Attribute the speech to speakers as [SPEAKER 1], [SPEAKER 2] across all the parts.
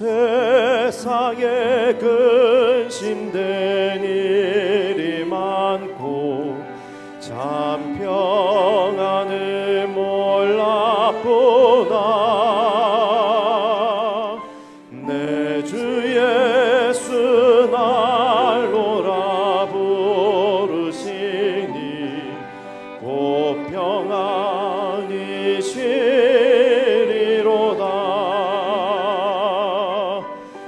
[SPEAKER 1] 세상에 근심된 일이 많고 참 평안을 몰랐구나. 내 주 예수 날 오라 부르시니 곧 평안이 시리로다.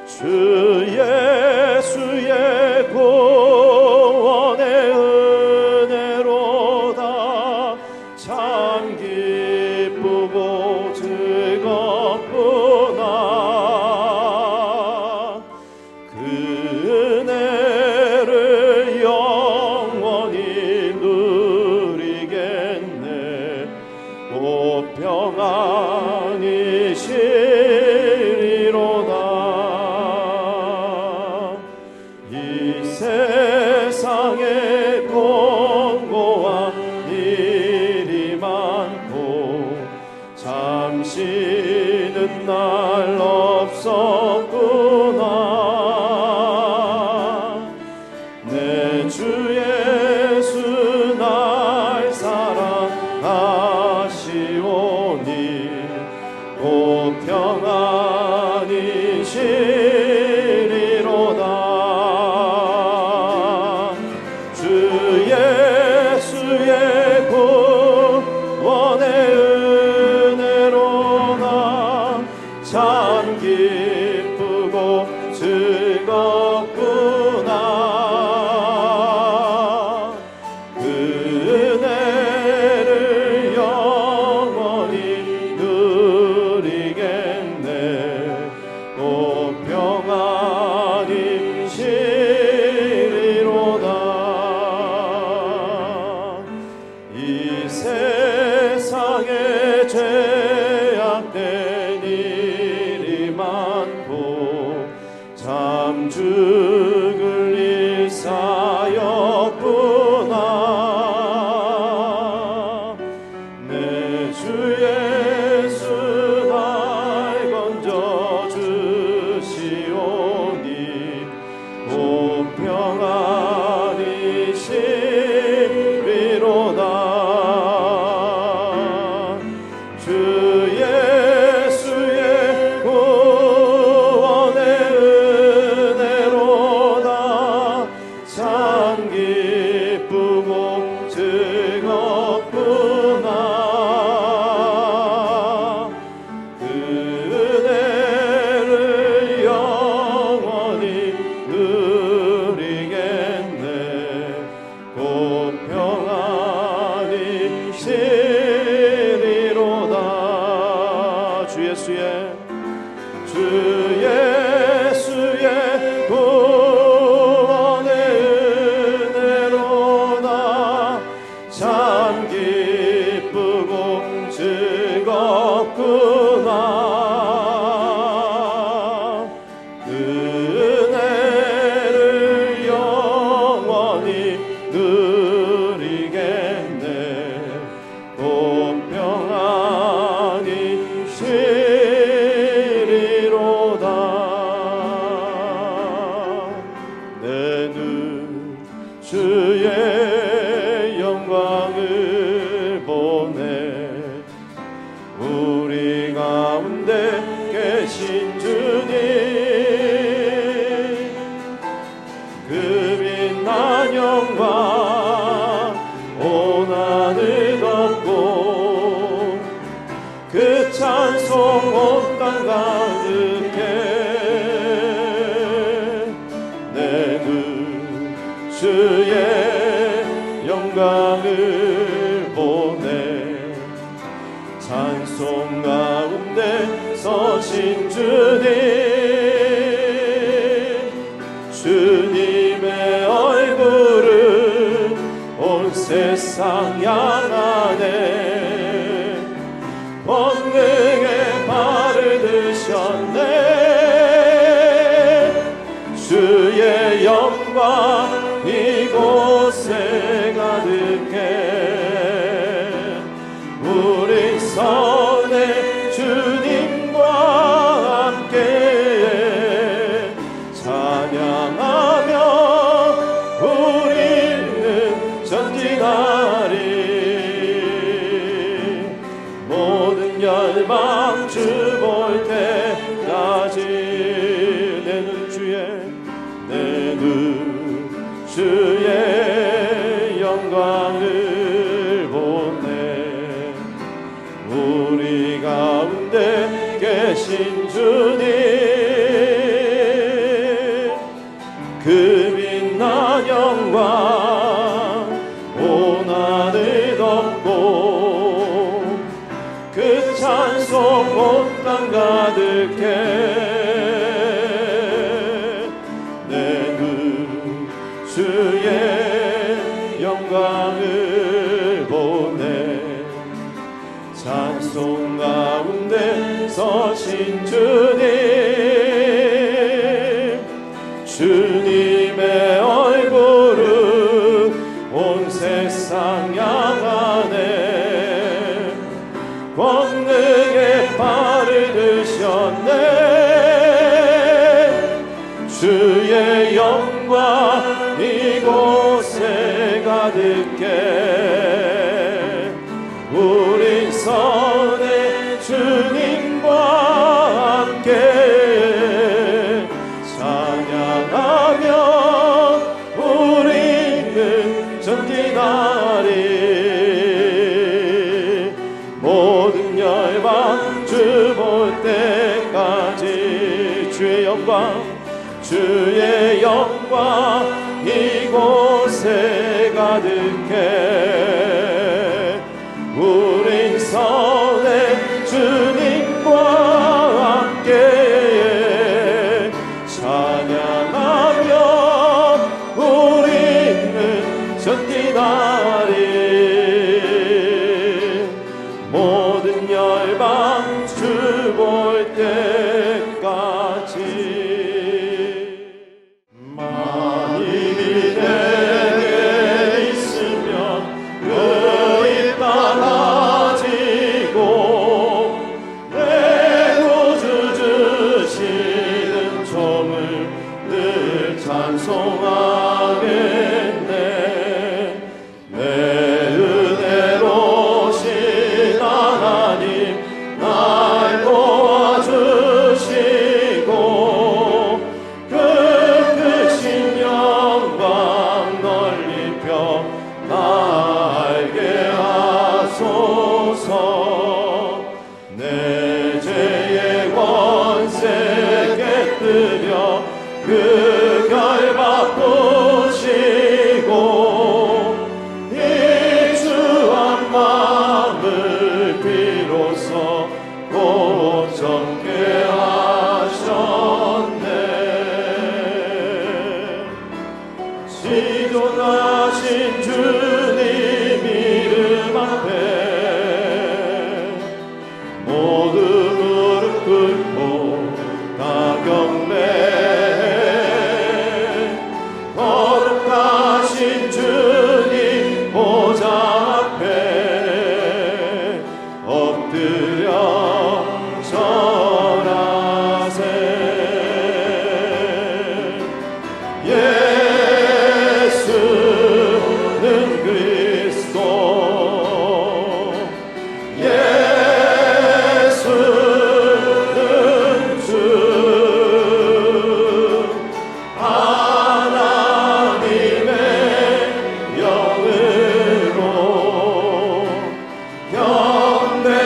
[SPEAKER 1] 주 예수의 구원의 은혜로다. 참 기쁘고 즐겁구나. 그 은혜를 영원히 누리겠네. 곧 평안이 시리로다. 이 세상에 공고한 일이 많고 잠시는 날 없었구나. 내 주 예수 날 사랑하시오니 곧 평안이 시리로다. 주 예수의 구원의 은혜로다. 참 기쁘고 즐겁구나. 그 은혜를 영원히 누리겠네. 곧 평안이 시리로다. 이 세상에 죄악된 일이 많고 참 죽을 일사였구나. 내 주 예수 날 건져주시오니 곧 평안이 시리로다. 주 예수의 구원의 은혜로다. 참 기쁘고 즐겁구나. 그 은혜를 영원히 누리겠네. 곧 평안이 시리로다. 주 예수의 구원의 은혜로다. 참 기쁘고 즐겁구나. 그 은혜를 영원히 누리겠네. 곧 평안이 시리로다. 내 눈 주의 영광을 보네. 우리 가운데 계신 주님, 그 빛난 영광 온 하늘 덮고 그 찬송 온 땅 가득해. 내 눈 주의 영광을 보네. 찬송 가운데 서신 주님, 주님의 얼굴을 온 세상 향하네. 권능의 발을 드셨네. 주의 영광 이곳에 가득해. 우리 선의 주님과 함께 영광 주 볼 때까지 내 눈 주의 영광을 보네. 우리 가운데 계신 주님 그 빛난 영광 온 하늘 덮고 그 찬송 온 땅 가득해. 내 눈 주의 영광을 보네. 찬송 가운데 서신 주님의 얼굴은 온 세상 향하네. 권능의 발을 드셨네. 주의 영광 이곳에 가득해. 우리 선의 주님과 함께 찬양하며 우리는 전진하리. 모든 열방 주 볼 때까지 주의 영광 이곳에 가득해. 우린 선의 주님과 함께 찬양하며 우리는 전진하리. 모든 열방 주 볼 때까지. 만일이 내게 있으면 그 입 달라지고 내 구주 주시는 종을 늘 찬송하겠네. 내 은혜로신 하나님 날 도와주시고 그 크신 영광 널리 펴 알게 하소서. 내 죄의 권세 깨뜨려 그 결 바꾸시고 이 주한 마음을 비로소 고정케 하셨네. 지존하신 주님 이름 앞에 모두 무릎 꿇고 다 경배해. 거룩하신 주님 보좌 앞에 엎드려 절하세. 예수는 그리스도 예수는 주 하나님의 영으로 경배드리리.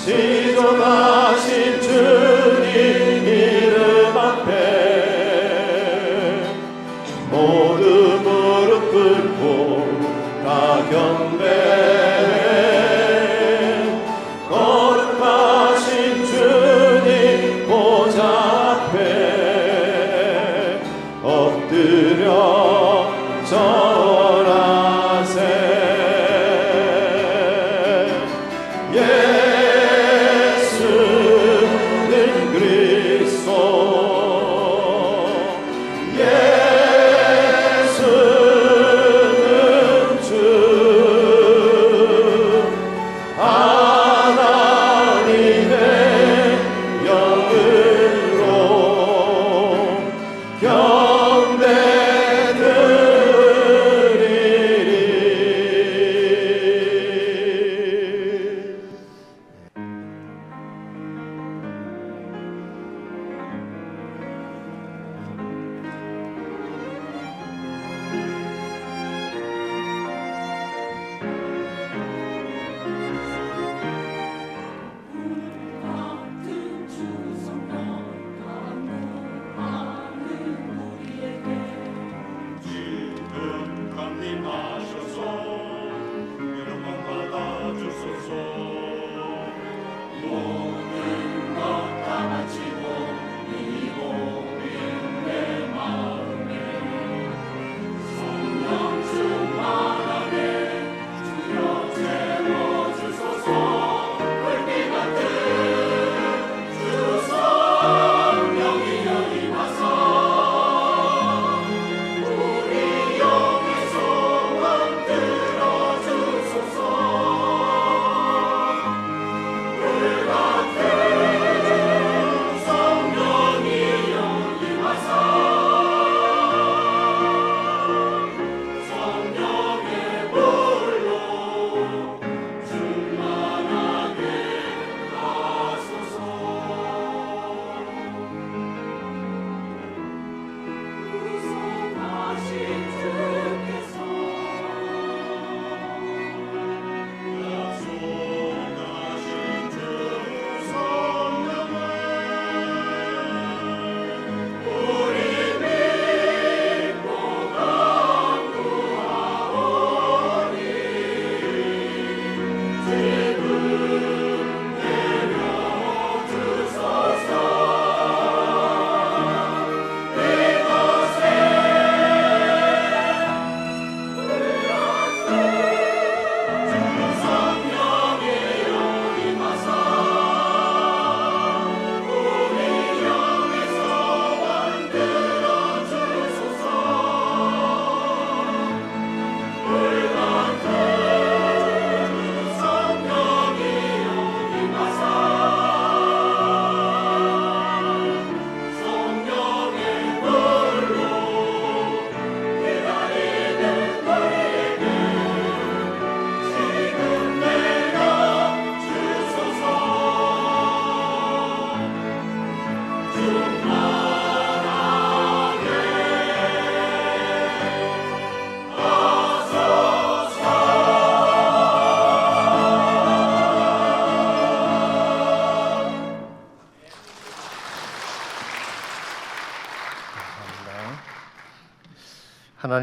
[SPEAKER 1] 지존하신 주님 이름 앞에 모두 무릎 꿇고 다 경배해. 거룩하신 주님 보좌 앞에 엎드려 절하세. 예수는 그리스도 예수는 주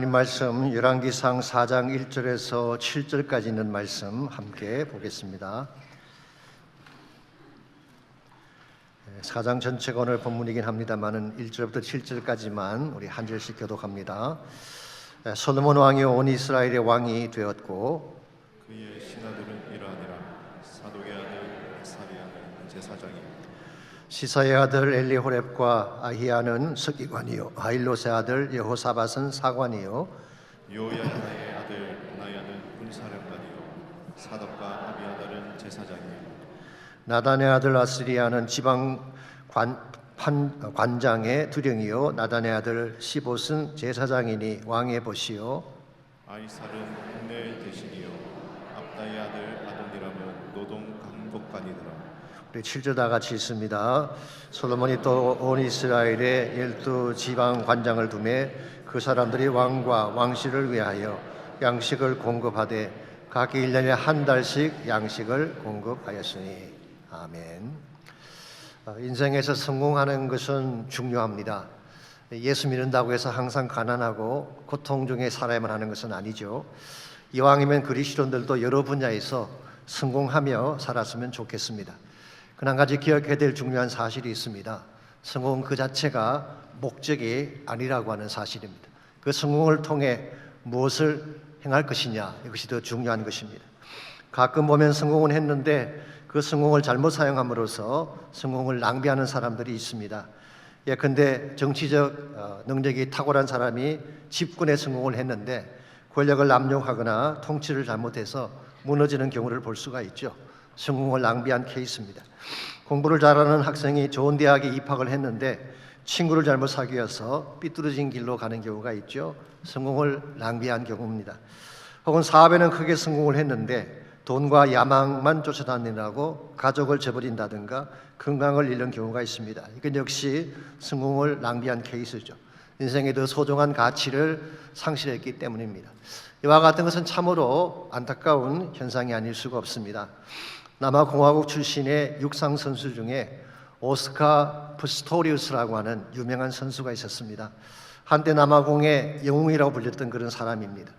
[SPEAKER 2] 하나님 말씀 열왕기상 4장 1절에서 7절까지 있는 말씀 함께 보겠습니다. 4장 전체가 오늘 본문이긴 합니다만 1절부터 7절까지만 우리 한 절씩 교독합니다. 솔로몬 왕이 온 이스라엘의 왕이 되었고
[SPEAKER 1] 그의 신하들은 이러하니라. 사독의 아들 사리야는 제사장이요
[SPEAKER 2] 시사의 아들 엘리호렙과 아히야는 서기관이요 아일롯의 아들 여호사밧은 사관이요
[SPEAKER 1] 요야다의 아들 나야는 군사령관이요 사독과 아비아달은 제사장이요
[SPEAKER 2] 나단의 아들 아스리야는 지방 관장의 두령이요 나단의 아들 시봇은 제사장이니 왕의 보시요
[SPEAKER 1] 아이살은 국내의 대신이요 압다의 아들 아도니람은 노동 강독관이더라.
[SPEAKER 2] 우리 7절 다 같이 읽습니다. 솔로몬이 또 온 이스라엘에 12지방 관장을 두매 그 사람들이 왕과 왕실을 위하여 양식을 공급하되 각기 1년에 한 달씩 양식을 공급하였으니 아멘. 인생에서 성공하는 것은 중요합니다. 예수 믿는다고 해서 항상 가난하고 고통 중에 살아야만 하는 것은 아니죠. 이왕이면 그리스도인들도 여러 분야에서 성공하며 살았으면 좋겠습니다. 그러나 한 가지 기억해야 될 중요한 사실이 있습니다. 성공 그 자체가 목적이 아니라고 하는 사실입니다. 그 성공을 통해 무엇을 행할 것이냐, 이것이 더 중요한 것입니다. 가끔 보면 성공은 했는데 그 성공을 잘못 사용함으로써 성공을 낭비하는 사람들이 있습니다. 예컨대 정치적 능력이 탁월한 사람이 집권에 성공을 했는데 권력을 남용하거나 통치를 잘못해서 무너지는 경우를 볼 수가 있죠. 성공을 낭비한 케이스입니다. 공부를 잘하는 학생이 좋은 대학에 입학을 했는데 친구를 잘못 사귀어서 삐뚤어진 길로 가는 경우가 있죠. 성공을 낭비한 경우입니다. 혹은 사업에는 크게 성공을 했는데 돈과 야망만 쫓아다니라고 가족을 저버린다든가 건강을 잃는 경우가 있습니다. 이건 역시 성공을 낭비한 케이스죠. 인생의 더 소중한 가치를 상실했기 때문입니다. 이와 같은 것은 참으로 안타까운 현상이 아닐 수가 없습니다. 남아공화국 출신의 육상 선수 중에 오스카 프스토리우스라고 하는 유명한 선수가 있었습니다. 한때 남아공의 영웅이라고 불렸던 그런 사람입니다.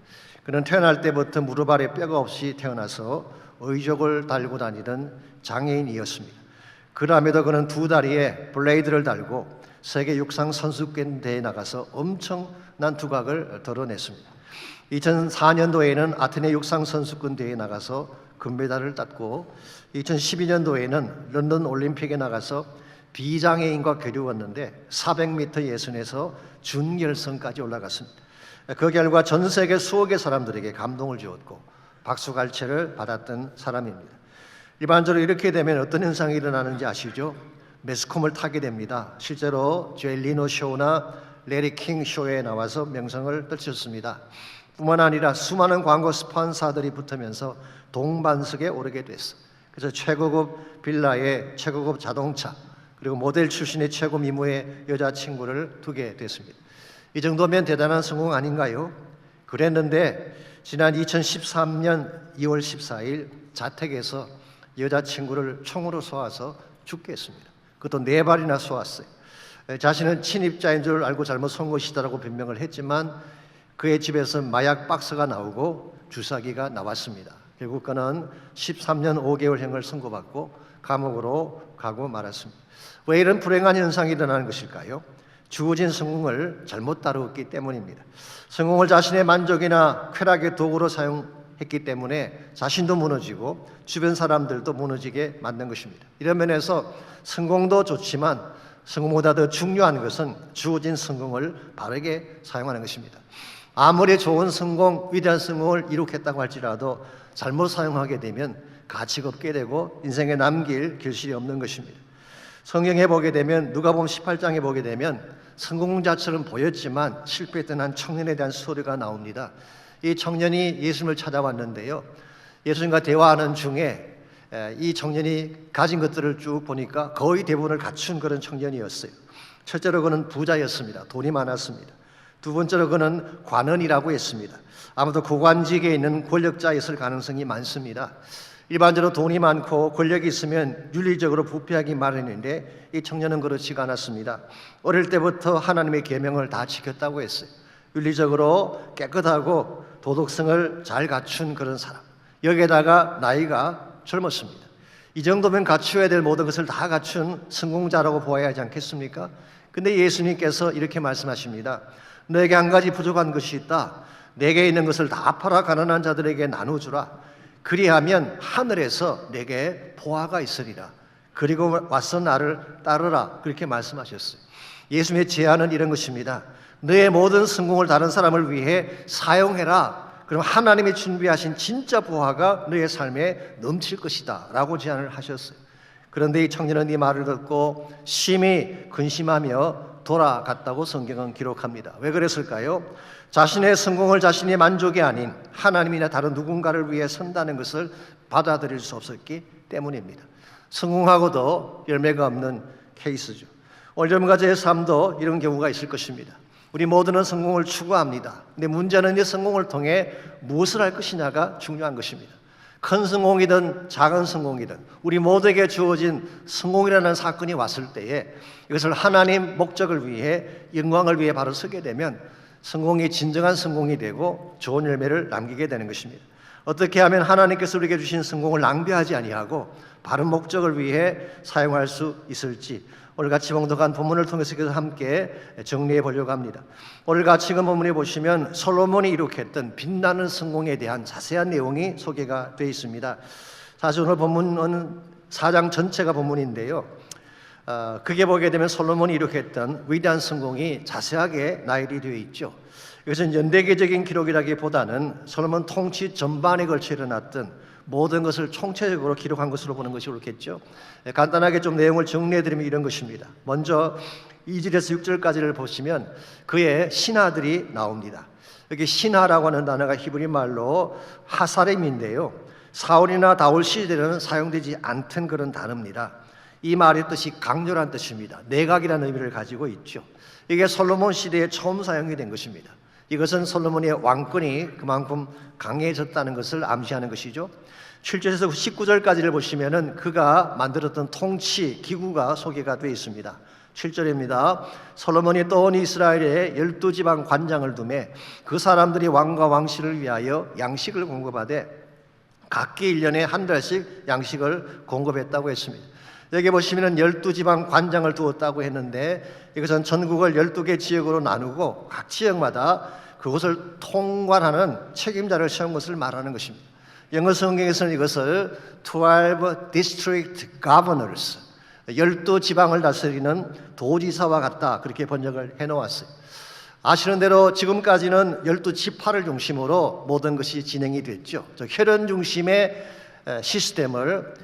[SPEAKER 2] 그는 태어날 때부터 무릎 아래 뼈가 없이 태어나서 의족을 달고 다니던 장애인이었습니다. 그럼에도 그는 두 다리에 블레이드를 달고 세계 육상 선수권 대회에 나가서 엄청난 두각을 드러냈습니다. 2004년도에는 아테네 육상 선수권 대회에 나가서 금메달을 땄고 2012년도에는 런던 올림픽에 나가서 비장애인과 겨루었는데 400m 예선에서 준결선까지 올라갔습니다. 그 결과 전 세계 수억의 사람들에게 감동을 주었고 박수갈채를 받았던 사람입니다. 일반적으로 이렇게 되면 어떤 현상이 일어나는지 아시죠? 매스컴을 타게 됩니다. 실제로 제이 리노 쇼나 레리 킹 쇼에 나와서 명성을 떨쳤습니다. 뿐만 아니라 수많은 광고 스폰서들이 붙으면서 동반석에 오르게 됐어. 그래서 최고급 빌라에 최고급 자동차 그리고 모델 출신의 최고 미모의 여자친구를 두게 됐습니다. 이 정도면 대단한 성공 아닌가요? 그랬는데 지난 2013년 2월 14일 자택에서 여자친구를 총으로 쏘아서 죽게 했습니다. 그것도 4발이나 쏘았어요. 자신은 친입자인 줄 알고 잘못 쏜 것이다라고 변명을 했지만 그의 집에서 마약 박스가 나오고 주사기가 나왔습니다. 결국 그는 13년 5개월형을 선고받고 감옥으로 가고 말았습니다. 왜 이런 불행한 현상이 일어나는 것일까요? 주어진 성공을 잘못 다루었기 때문입니다. 성공을 자신의 만족이나 쾌락의 도구로 사용했기 때문에 자신도 무너지고 주변 사람들도 무너지게 만든 것입니다. 이런 면에서 성공도 좋지만 성공보다 더 중요한 것은 주어진 성공을 바르게 사용하는 것입니다. 아무리 좋은 성공, 위대한 성공을 이룩했다고 할지라도 잘못 사용하게 되면 가치가 없게 되고 인생에 남길 결실이 없는 것입니다. 성경에 보게 되면 누가복음 18장에 보게 되면 성공자처럼 보였지만 실패했던 한 청년에 대한 스토리가 나옵니다. 이 청년이 예수님을 찾아왔는데요. 예수님과 대화하는 중에 이 청년이 가진 것들을 쭉 보니까 거의 대부분을 갖춘 그런 청년이었어요. 첫째로 그는 부자였습니다. 돈이 많았습니다. 두 번째로 그는 관원이라고 했습니다. 아무도 고관직에 있는 권력자였을 가능성이 많습니다. 일반적으로 돈이 많고 권력이 있으면 윤리적으로 부패하기 마련인데 이 청년은 그렇지가 않았습니다. 어릴 때부터 하나님의 계명을 다 지켰다고 했어요. 윤리적으로 깨끗하고 도덕성을 잘 갖춘 그런 사람. 여기에다가 나이가 젊었습니다. 이 정도면 갖추어야 될 모든 것을 다 갖춘 성공자라고 보아야 하지 않겠습니까? 근데 예수님께서 이렇게 말씀하십니다. 너에게 한 가지 부족한 것이 있다. 내게 있는 것을 다 팔아 가난한 자들에게 나눠주라. 그리하면 하늘에서 내게 보화가 있으리라. 그리고 와서 나를 따르라. 그렇게 말씀하셨어요. 예수님의 제안은 이런 것입니다. 너의 모든 성공을 다른 사람을 위해 사용해라. 그럼 하나님이 준비하신 진짜 보화가 너의 삶에 넘칠 것이다 라고 제안을 하셨어요. 그런데 이 청년은 이 말을 듣고 심히 근심하며 돌아갔다고 성경은 기록합니다. 왜 그랬을까요? 자신의 성공을 자신의 만족이 아닌 하나님이나 다른 누군가를 위해 선다는 것을 받아들일 수 없었기 때문입니다. 성공하고도 열매가 없는 케이스죠. 오늘 젊은 가정의 삶도 이런 경우가 있을 것입니다. 우리 모두는 성공을 추구합니다. 근데 문제는 이 성공을 통해 무엇을 할 것이냐가 중요한 것입니다. 큰 성공이든 작은 성공이든 우리 모두에게 주어진 성공이라는 사건이 왔을 때에 이것을 하나님 목적을 위해 영광을 위해 바로 서게 되면 성공이 진정한 성공이 되고 좋은 열매를 남기게 되는 것입니다. 어떻게 하면 하나님께서 우리에게 주신 성공을 낭비하지 아니하고 바른 목적을 위해 사용할 수 있을지 오늘 같이 봉독한 본문을 통해서 함께 정리해 보려고 합니다. 오늘 같이 읽은 본문에 보시면 솔로몬이 이룩했던 빛나는 성공에 대한 자세한 내용이 소개가 되어 있습니다. 사실 오늘 본문은 4장 전체가 본문인데요. 크게 보게 되면 솔로몬이 이룩했던 위대한 성공이 자세하게 나열이 되어 있죠. 이것은 연대계적인 기록이라기보다는 솔로몬 통치 전반에 걸쳐 일어났던 모든 것을 총체적으로 기록한 것으로 보는 것이 옳겠죠. 간단하게 좀 내용을 정리해드리면 이런 것입니다. 먼저 2절에서 6절까지를 보시면 그의 신하들이 나옵니다. 여기 신하라고 하는 단어가 히브리 말로 하사렘인데요. 사울이나 다울 시대에는 사용되지 않던 그런 단어입니다. 이 말의 뜻이 강렬한 뜻입니다. 내각이라는 의미를 가지고 있죠. 이게 솔로몬 시대에 처음 사용이 된 것입니다. 이것은 솔로몬의 왕권이 그만큼 강해졌다는 것을 암시하는 것이죠. 7절에서 19절까지를 보시면은 그가 만들었던 통치 기구가 소개가 되어 있습니다. 7절입니다. 솔로몬이 또 온 이스라엘에 12지방 관장을 두매 그 사람들이 왕과 왕실을 위하여 양식을 공급하되 각기 1년에 한 달씩 양식을 공급했다고 했습니다. 여기 보시면은 12지방 관장을 두었다고 했는데 이것은 전국을 12개 지역으로 나누고 각 지역마다 그것을 통관하는 책임자를 세운 것을 말하는 것입니다. 영어 성경에서는 이것을 12 District Governors, 12지방을 다스리는 도지사와 같다 그렇게 번역을 해놓았어요. 아시는 대로 지금까지는 12지파를 중심으로 모든 것이 진행이 됐죠. 혈연 중심의 시스템을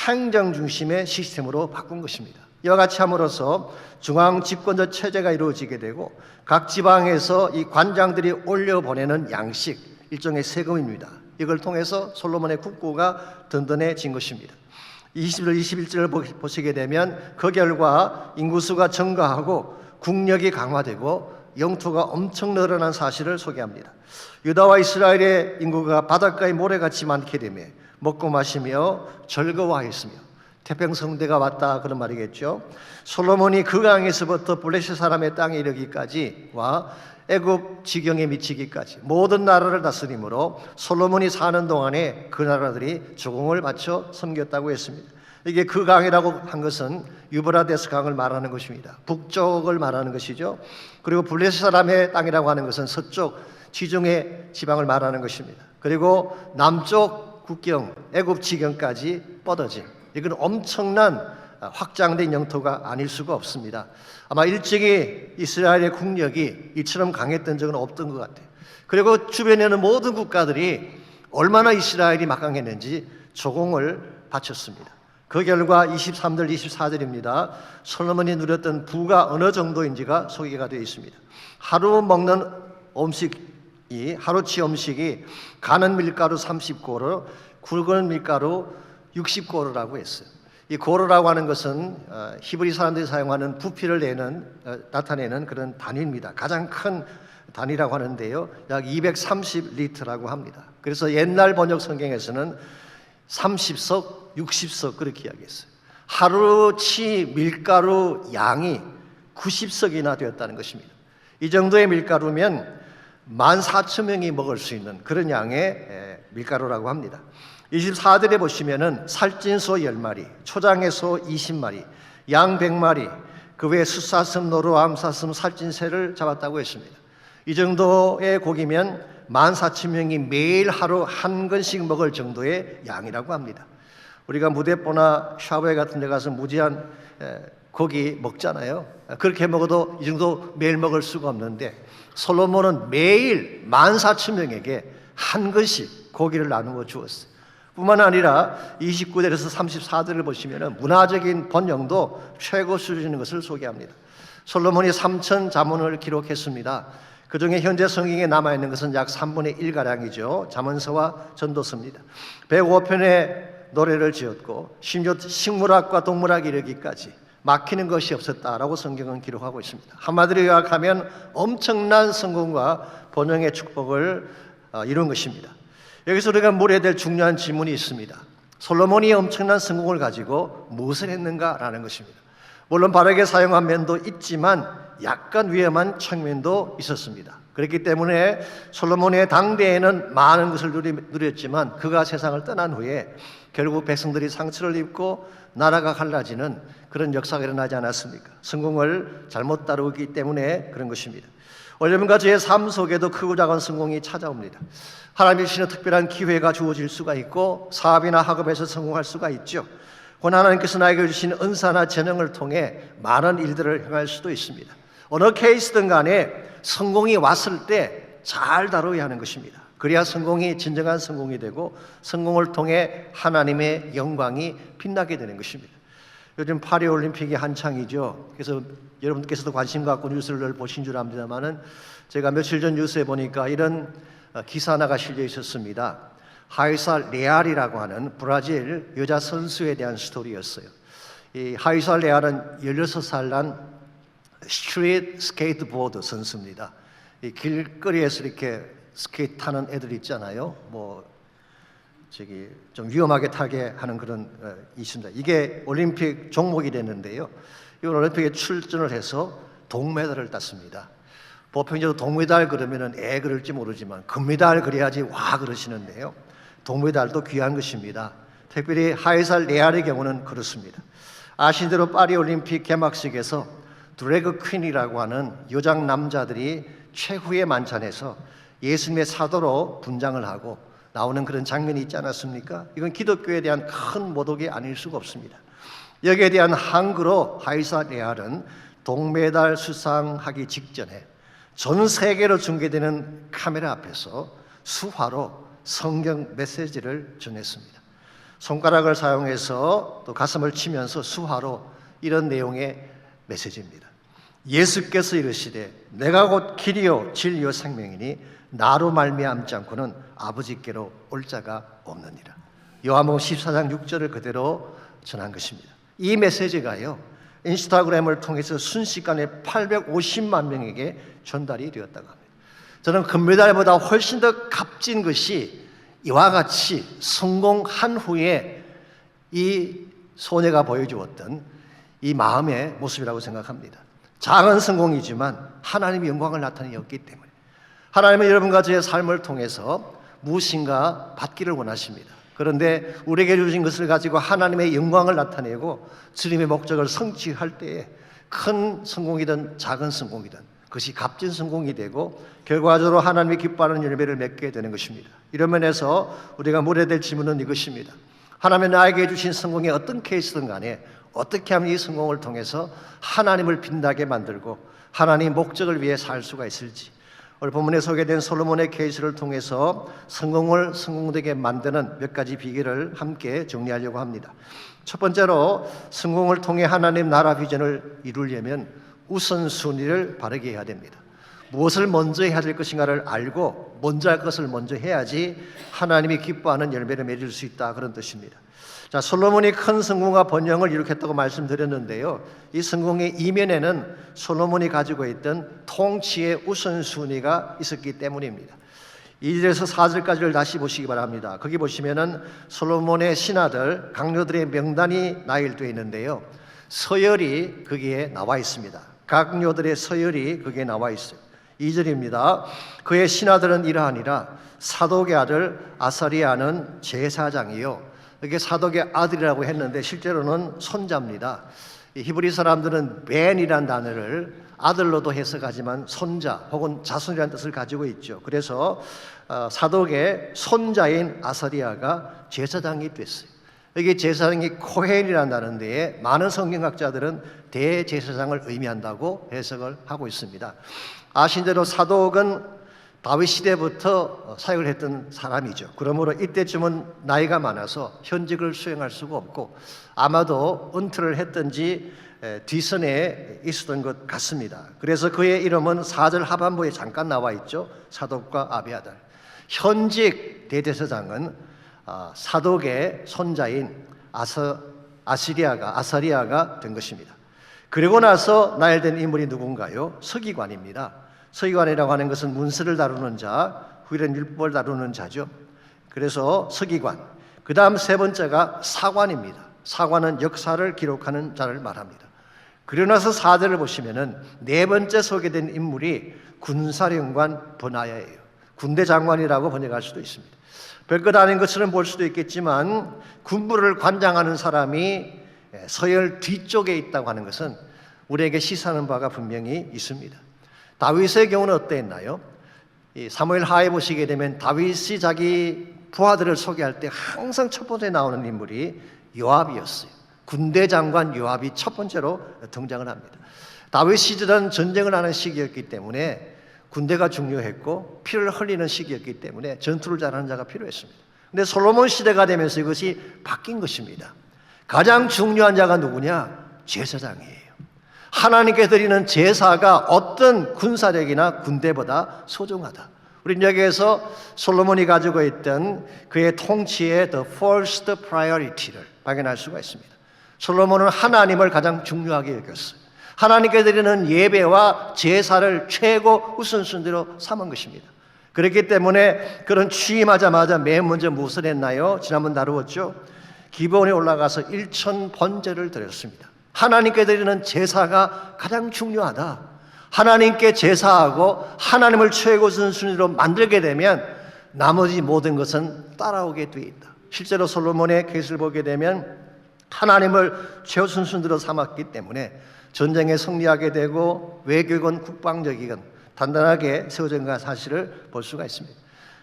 [SPEAKER 2] 행정 중심의 시스템으로 바꾼 것입니다. 이와 같이 함으로써 중앙 집권적 체제가 이루어지게 되고 각 지방에서 이 관장들이 올려보내는 양식, 일종의 세금입니다. 이걸 통해서 솔로몬의 국고가 든든해진 것입니다. 20절, 21절을 보시게 되면 그 결과 인구수가 증가하고 국력이 강화되고 영토가 엄청 늘어난 사실을 소개합니다. 유다와 이스라엘의 인구가 바닷가의 모래같이 많게 되며 먹고 마시며 즐거워하였으며 태평성대가 왔다 그런 말이겠죠. 솔로몬이 그 강에서부터 블레셋 사람의 땅에 이르기까지와 애굽 지경에 미치기까지 모든 나라를 다스림으로 솔로몬이 사는 동안에 그 나라들이 조공을 바쳐 섬겼다고 했습니다. 이게 그 강이라고 한 것은 유브라데스 강을 말하는 것입니다. 북쪽을 말하는 것이죠. 그리고 블레셋 사람의 땅이라고 하는 것은 서쪽 지중해 지방을 말하는 것입니다. 그리고 남쪽 국경 애굽 지경까지 뻗어진 이건 엄청난 확장된 영토가 아닐 수가 없습니다. 아마 일찍이 이스라엘의 국력이 이처럼 강했던 적은 없던 것 같아요. 그리고 주변에는 모든 국가들이 얼마나 이스라엘이 막강했는지 조공을 바쳤습니다. 그 결과 23절, 24절입니다. 솔로몬이 누렸던 부가 어느 정도인지가 소개가 되어 있습니다. 하루 먹는 음식이 하루치 음식이 가는 밀가루 30고루, 굵은 밀가루 60고루라고 했어요. 이 고루라고 하는 것은 히브리 사람들이 사용하는 부피를 나타내는 그런 단위입니다. 가장 큰 단위라고 하는데요. 약 230리터라고 합니다. 그래서 옛날 번역 성경에서는 30석, 60석 그렇게 이야기했어요. 하루치 밀가루 양이 90석이나 되었다는 것입니다. 이 정도의 밀가루면 14,000명이 먹을 수 있는 그런 양의 밀가루라고 합니다. 24절에 보시면은 살찐소 10마리, 초장의소 20마리, 양 100마리, 그 외에 숫사슴, 노루암, 사슴, 살찐새를 잡았다고 했습니다. 이 정도의 고기면 14,000명이 매일 하루 한 건씩 먹을 정도의 양이라고 합니다. 우리가 무대뽀나 샤브에 같은 데 가서 무제한 고기 먹잖아요. 그렇게 먹어도 이 정도 매일 먹을 수가 없는데 솔로몬은 매일 14,000명에게 한 건씩 고기를 나누어 주었어요. 뿐만 아니라 29절에서 34절을 보시면 문화적인 번영도 최고 수준인 것을 소개합니다. 솔로몬이 3,000 잠언을 기록했습니다. 그 중에 현재 성경에 남아있는 것은 약 3분의 1가량이죠. 잠언서와 전도서입니다. 105편의 노래를 지었고 심지어 식물학과 동물학에 이르기까지 막히는 것이 없었다라고 성경은 기록하고 있습니다. 한마디로 요약하면 엄청난 성공과 번영의 축복을 이룬 것입니다. 여기서 우리가 물어야 될 중요한 질문이 있습니다. 솔로몬이 엄청난 성공을 가지고 무엇을 했는가라는 것입니다. 물론 바르게 사용한 면도 있지만 약간 위험한 측면도 있었습니다. 그렇기 때문에 솔로몬의 당대에는 많은 것을 누렸지만 그가 세상을 떠난 후에 결국 백성들이 상처를 입고 나라가 갈라지는 그런 역사가 일어나지 않았습니까? 성공을 잘못 다루기 때문에 그런 것입니다. 여러분과 저의 삶 속에도 크고 작은 성공이 찾아옵니다. 하나님이 주시는 특별한 기회가 주어질 수가 있고 사업이나 학업에서 성공할 수가 있죠. 혹은 하나님께서 나에게 주신 은사나 재능을 통해 많은 일들을 행할 수도 있습니다. 어느 케이스든 간에 성공이 왔을 때 잘 다뤄야 하는 것입니다. 그래야 성공이 진정한 성공이 되고 성공을 통해 하나님의 영광이 빛나게 되는 것입니다. 요즘 파리올림픽이 한창이죠. 그래서 여러분께서도 관심 갖고 뉴스를 보신 줄 압니다만은 제가 며칠 전 뉴스에 보니까 이런 기사 하나가 실려 있었습니다. 하이살 레알이라고 하는 브라질 여자 선수에 대한 스토리였어요. 이 하이살 레알은 16살 난 스트리트 스케이트보드 선수입니다. 이 길거리에서 이렇게 스케이트 타는 애들 있잖아요. 좀 위험하게 타게 하는 그런 있습니다. 이게 올림픽 종목이 됐는데요. 이 올림픽에 출전을 해서 동메달을 땄습니다. 보편적으로 동메달 그러면은 그럴지 모르지만 금메달 그래야지 와 그러시는데요. 동메달도 귀한 것입니다. 특별히 하이살 레알의 경우는 그렇습니다. 아신 대로 파리 올림픽 개막식에서 드래그 퀸이라고 하는 요장 남자들이 최후의 만찬에서 예수님의 사도로 분장을 하고 나오는 그런 장면이 있지 않았습니까? 이건 기독교에 대한 큰 모독이 아닐 수가 없습니다. 여기에 대한 항구로 하이살 레알은 동메달 수상하기 직전에 전 세계로 중계되는 카메라 앞에서 수화로 성경 메시지를 전했습니다. 손가락을 사용해서 또 가슴을 치면서 수화로 이런 내용의 메시지입니다. 예수께서 이르시되 내가 곧 길이요 진리요 생명이니 나로 말미암지 않고는 아버지께로 올 자가 없느니라. 요한복음 14장 6절을 그대로 전한 것입니다. 이 메시지가요 인스타그램을 통해서 순식간에 850만 명에게 전달이 되었다고 합니다. 저는 금메달보다 훨씬 더 값진 것이 이와 같이 성공한 후에 이 소녀가 보여주었던 이 마음의 모습이라고 생각합니다. 작은 성공이지만 하나님의 영광을 나타내었기 때문에 하나님은 여러분과 저의 삶을 통해서 무엇인가 받기를 원하십니다. 그런데 우리에게 주신 것을 가지고 하나님의 영광을 나타내고 주님의 목적을 성취할 때에 큰 성공이든 작은 성공이든 그것이 값진 성공이 되고 결과적으로 하나님이 기뻐하는 열매를 맺게 되는 것입니다. 이런 면에서 우리가 물어야 될 질문은 이것입니다. 하나님이 나에게 주신 성공이 어떤 케이스든 간에 어떻게 하면 이 성공을 통해서 하나님을 빛나게 만들고 하나님의 목적을 위해 살 수가 있을지, 오늘 본문에 소개된 솔로몬의 케이스를 통해서 성공을 성공되게 만드는 몇 가지 비결을 함께 정리하려고 합니다. 첫 번째로 성공을 통해 하나님 나라 비전을 이루려면 우선순위를 바르게 해야 됩니다. 무엇을 먼저 해야 될 것인가를 알고 먼저 할 것을 먼저 해야지 하나님이 기뻐하는 열매를 맺을 수 있다, 그런 뜻입니다. 자, 솔로몬이 큰 성공과 번영을 이룩했다고 말씀드렸는데요. 이 성공의 이면에는 솔로몬이 가지고 있던 통치의 우선순위가 있었기 때문입니다. 2절에서 4절까지를 다시 보시기 바랍니다. 거기 보시면은 솔로몬의 신하들, 강요들의 명단이 나열되어 있는데요. 서열이 거기에 나와 있습니다. 강요들의 서열이 거기에 나와 있어요. 2절입니다. 그의 신하들은 이러하니라. 사독의 아들 아사리아는 제사장이요. 이게 사독의 아들이라고 했는데 실제로는 손자입니다. 히브리 사람들은 벤이라는 단어를 아들로도 해석하지만 손자 혹은 자손이라는 뜻을 가지고 있죠. 그래서 사독의 손자인 아사리아가 제사장이 됐어요. 여기 제사장이 코헨이라는 단어인데 많은 성경학자들은 대제사장을 의미한다고 해석을 하고 있습니다. 아신 대로 사독은 다윗 시대부터 사역을 했던 사람이죠. 그러므로 이때쯤은 나이가 많아서 현직을 수행할 수가 없고 아마도 은퇴를 했든지 뒤선에 있었던 것 같습니다. 그래서 그의 이름은 4절 하반부에 잠깐 나와 있죠. 사독과 아비아달. 현직 대제사장은 사독의 손자인 아사리아가 된 것입니다. 그리고 나서 나열된 인물이 누군가요? 서기관입니다. 서기관이라고 하는 것은 문서를 다루는 자, 후일은 율법을 다루는 자죠. 그래서 서기관. 그 다음 세 번째가 사관입니다. 사관은 역사를 기록하는 자를 말합니다. 그러고 나서 4절을 보시면은 네 번째 소개된 인물이 군사령관 버나야예요. 군대 장관이라고 번역할 수도 있습니다. 별것 아닌 것처럼 볼 수도 있겠지만 군부를 관장하는 사람이 서열 뒤쪽에 있다고 하는 것은 우리에게 시사하는 바가 분명히 있습니다. 다윗의 경우는 어땠나요? 사무엘 하에 보시게 되면 다윗이 자기 부하들을 소개할 때 항상 첫 번째 나오는 인물이 요압이었어요. 군대 장관 요압이 첫 번째로 등장을 합니다. 다윗 시절은 전쟁을 하는 시기였기 때문에 군대가 중요했고 피를 흘리는 시기였기 때문에 전투를 잘하는 자가 필요했습니다. 그런데 솔로몬 시대가 되면서 이것이 바뀐 것입니다. 가장 중요한 자가 누구냐? 제사장이에요. 하나님께 드리는 제사가 어떤 군사력이나 군대보다 소중하다. 우리는 여기에서 솔로몬이 가지고 있던 그의 통치의 the first priority를 발견할 수가 있습니다. 솔로몬은 하나님을 가장 중요하게 여겼어요. 하나님께 드리는 예배와 제사를 최고 우선순위로 삼은 것입니다. 그렇기 때문에 그런 취임하자마자 맨 먼저 무엇을 했나요? 지난번 다루었죠. 기브온에 올라가서 1000번제를 드렸습니다. 하나님께 드리는 제사가 가장 중요하다. 하나님께 제사하고 하나님을 최고 우선순위로 만들게 되면 나머지 모든 것은 따라오게 돼 있다. 실제로 솔로몬의 케이스를 보게 되면 하나님을 최우선순위로 삼았기 때문에 전쟁에 승리하게 되고 외교건 국방적이건 단단하게 세워진 사실을 볼 수가 있습니다.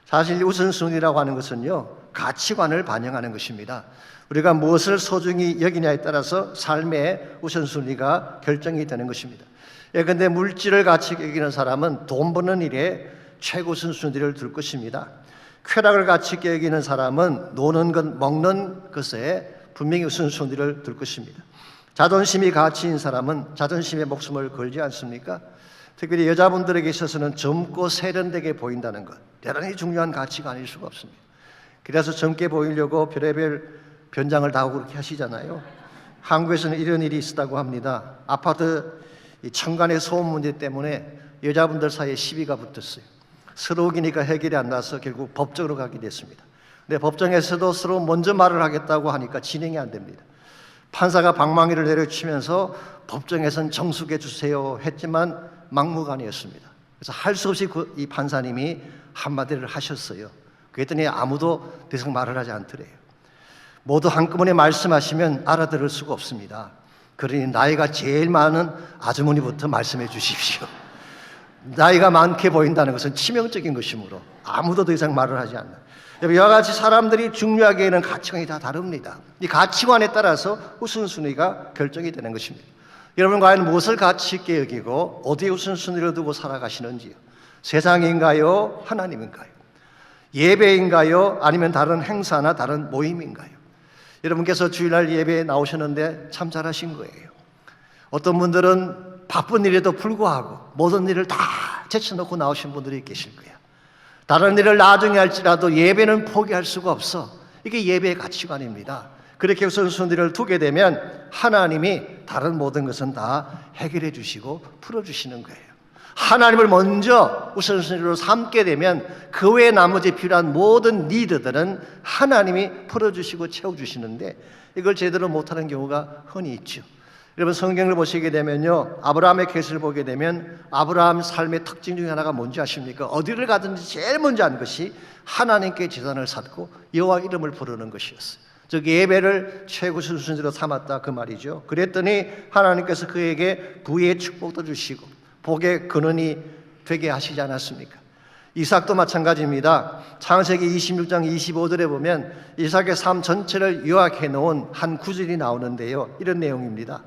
[SPEAKER 2] 사실 우선순위라고 하는 것은요, 가치관을 반영하는 것입니다. 우리가 무엇을 소중히 여기냐에 따라서 삶의 우선순위가 결정이 되는 것입니다. 예컨대 물질을 가치 여기는 사람은 돈 버는 일에 최고 우선순위를 둘 것입니다. 쾌락을 가치 여기는 사람은 노는 것, 먹는 것에 분명히 우선순위를 둘 것입니다. 자존심이 가치인 사람은 자존심에 목숨을 걸지 않습니까? 특별히 여자분들에게 있어서는 젊고 세련되게 보인다는 것, 대단히 중요한 가치가 아닐 수가 없습니다. 그래서 젊게 보이려고 별의별 변장을 다 하고 그렇게 하시잖아요. 한국에서는 이런 일이 있었다고 합니다. 아파트 천간의 소음 문제 때문에 여자분들 사이에 시비가 붙었어요. 서로 우기니까 해결이 안 나서 결국 법정으로 가게 됐습니다. 근데 법정에서도 서로 먼저 말을 하겠다고 하니까 진행이 안 됩니다. 판사가 방망이를 내려치면서 법정에선 정숙해 주세요 했지만 막무가내였습니다. 그래서 할 수 없이 이 판사님이 한마디를 하셨어요. 그랬더니 아무도 더 이상 말을 하지 않더래요. 모두 한꺼번에 말씀하시면 알아들을 수가 없습니다. 그러니 나이가 제일 많은 아주머니부터 말씀해 주십시오. 나이가 많게 보인다는 것은 치명적인 것이므로 아무도 더 이상 말을 하지 않는. 이와 같이 사람들이 중요하게 여기는 가치관이 다 다릅니다. 이 가치관에 따라서 우선순위가 결정이 되는 것입니다. 여러분 과연 무엇을 가치 있게 여기고 어디에 우선순위를 두고 살아가시는지요? 세상인가요? 하나님인가요? 예배인가요? 아니면 다른 행사나 다른 모임인가요? 여러분께서 주일날 예배에 나오셨는데 참 잘하신 거예요. 어떤 분들은 바쁜 일에도 불구하고 모든 일을 다 제쳐놓고 나오신 분들이 계실 거예요. 다른 일을 나중에 할지라도 예배는 포기할 수가 없어. 이게 예배의 가치관입니다. 그렇게 우선순위를 두게 되면 하나님이 다른 모든 것은 다 해결해 주시고 풀어주시는 거예요. 하나님을 먼저 우선순위로 삼게 되면 그 외에 나머지 필요한 모든 니드들은 하나님이 풀어주시고 채워주시는데 이걸 제대로 못하는 경우가 흔히 있죠. 여러분 성경을 보시게 되면요, 아브라함의 케이스를 보게 되면 아브라함 삶의 특징 중에 하나가 뭔지 아십니까? 어디를 가든지 제일 먼저 한 것이 하나님께 제단을 쌓고 여호와 이름을 부르는 것이었어요. 즉 예배를 최고 순서로 삼았다 그 말이죠. 그랬더니 하나님께서 그에게 부의 축복도 주시고 복의 근원이 되게 하시지 않았습니까? 이삭도 마찬가지입니다. 창세기 26장 25절에 보면 이삭의 삶 전체를 요약해 놓은 한 구절이 나오는데요, 이런 내용입니다.